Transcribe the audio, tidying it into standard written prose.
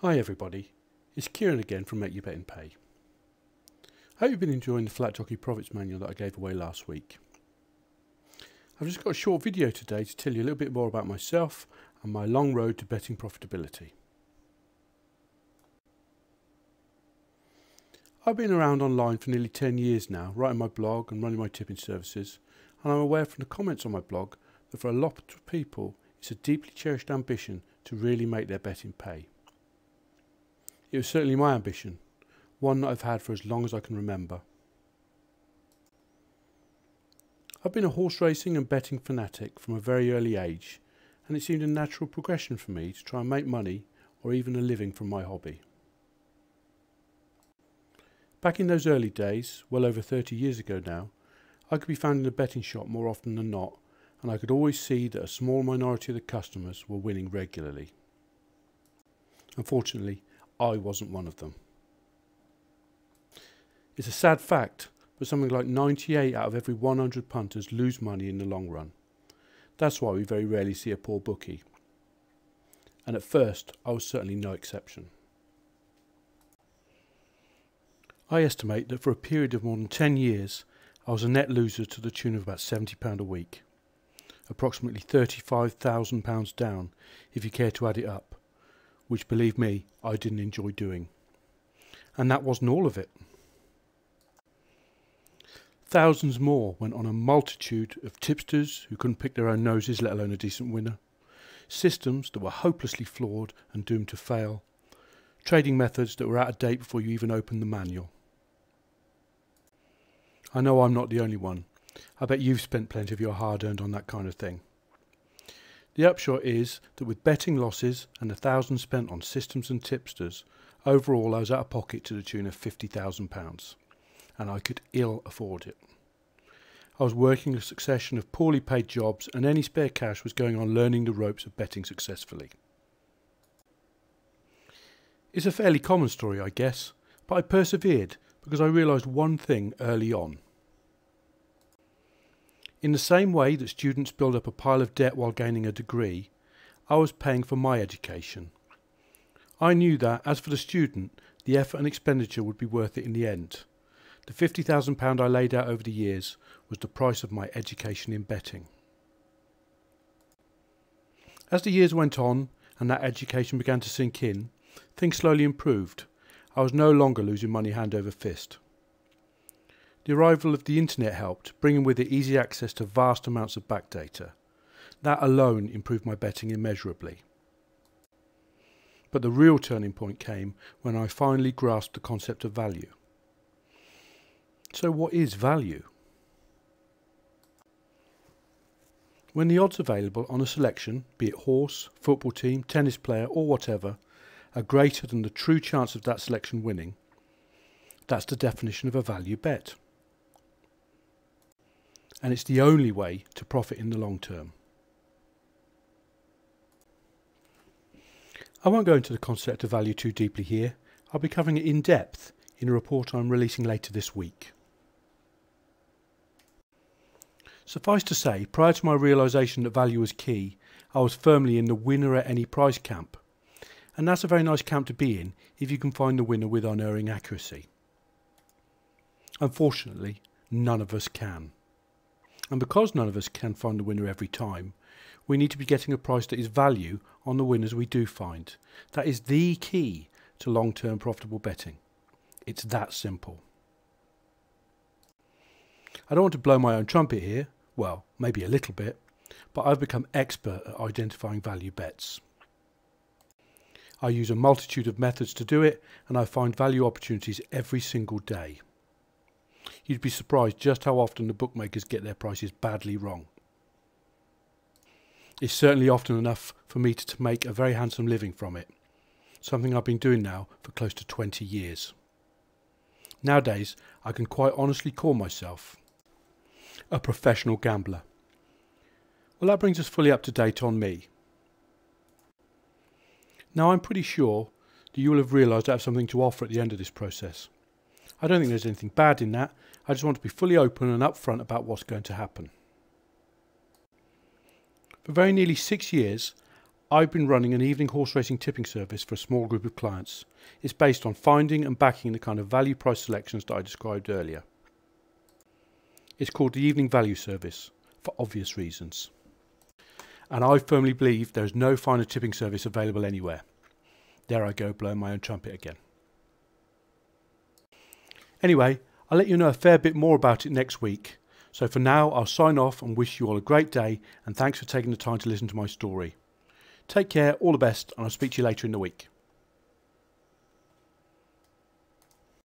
Hi everybody, it's Kieran again from Make Your Betting Pay. I hope you've been enjoying the Flat Jockey Profits Manual that I gave away last week. I've just got a short video today to tell you a little bit more about myself and my long road to betting profitability. I've been around online for nearly 10 years now, writing my blog and running my tipping services, and I'm aware from the comments on my blog that for a lot of people it's a deeply cherished ambition to really make their betting pay. It was certainly my ambition, one that I've had for as long as I can remember. I've been a horse racing and betting fanatic from a very early age, and it seemed a natural progression for me to try and make money or even a living from my hobby. Back in those early days, well over 30 years ago now, I could be found in a betting shop more often than not, and I could always see that a small minority of the customers were winning regularly. Unfortunately, I wasn't one of them. It's a sad fact, but something like 98 out of every 100 punters lose money in the long run. That's why we very rarely see a poor bookie. And at first, I was certainly no exception. I estimate that for a period of more than 10 years, I was a net loser to the tune of about £70 a week. Approximately £35,000 down, if you care to add it up, which, believe me, I didn't enjoy doing. And that wasn't all of it. Thousands more went on a multitude of tipsters who couldn't pick their own noses, let alone a decent winner, systems that were hopelessly flawed and doomed to fail, trading methods that were out of date before you even opened the manual. I know I'm not the only one. I bet you've spent plenty of your hard-earned on that kind of thing. The upshot is that with betting losses and £1,000 spent on systems and tipsters, overall I was out of pocket to the tune of £50,000, and I could ill afford it. I was working a succession of poorly paid jobs, and any spare cash was going on learning the ropes of betting successfully. It's a fairly common story, I guess, but I persevered because I realised one thing early on. In the same way that students build up a pile of debt while gaining a degree, I was paying for my education. I knew that, as for the student, the effort and expenditure would be worth it in the end. The £50,000 I laid out over the years was the price of my education in betting. As the years went on and that education began to sink in, things slowly improved. I was no longer losing money hand over fist. The arrival of the internet helped, bringing with it easy access to vast amounts of back data. That alone improved my betting immeasurably. But the real turning point came when I finally grasped the concept of value. So what is value? When the odds available on a selection, be it horse, football team, tennis player or whatever, are greater than the true chance of that selection winning, that's the definition of a value bet. And it's the only way to profit in the long term. I won't go into the concept of value too deeply here. I'll be covering it in depth in a report I'm releasing later this week. Suffice to say, prior to my realisation that value was key, I was firmly in the winner at any price camp. And that's a very nice camp to be in if you can find the winner with unerring accuracy. Unfortunately, none of us can. And because none of us can find the winner every time, we need to be getting a price that is value on the winners we do find. That is the key to long-term profitable betting. It's that simple. I don't want to blow my own trumpet here, well, maybe a little bit, but I've become expert at identifying value bets. I use a multitude of methods to do it, and I find value opportunities every single day. You'd be surprised just how often the bookmakers get their prices badly wrong. It's certainly often enough for me to make a very handsome living from it, something I've been doing now for close to 20 years. Nowadays, I can quite honestly call myself a professional gambler. Well, that brings us fully up to date on me. Now, I'm pretty sure that you will have realised I have something to offer at the end of this process. I don't think there's anything bad in that. I just want to be fully open and upfront about what's going to happen. For very nearly 6 years, I've been running an evening horse racing tipping service for a small group of clients. It's based on finding and backing the kind of value price selections that I described earlier. It's called the Evening Value Service, for obvious reasons. And I firmly believe there is no finer tipping service available anywhere. There I go, blowing my own trumpet again. Anyway, I'll let you know a fair bit more about it next week. So for now, I'll sign off and wish you all a great day, and thanks for taking the time to listen to my story. Take care, all the best, and I'll speak to you later in the week.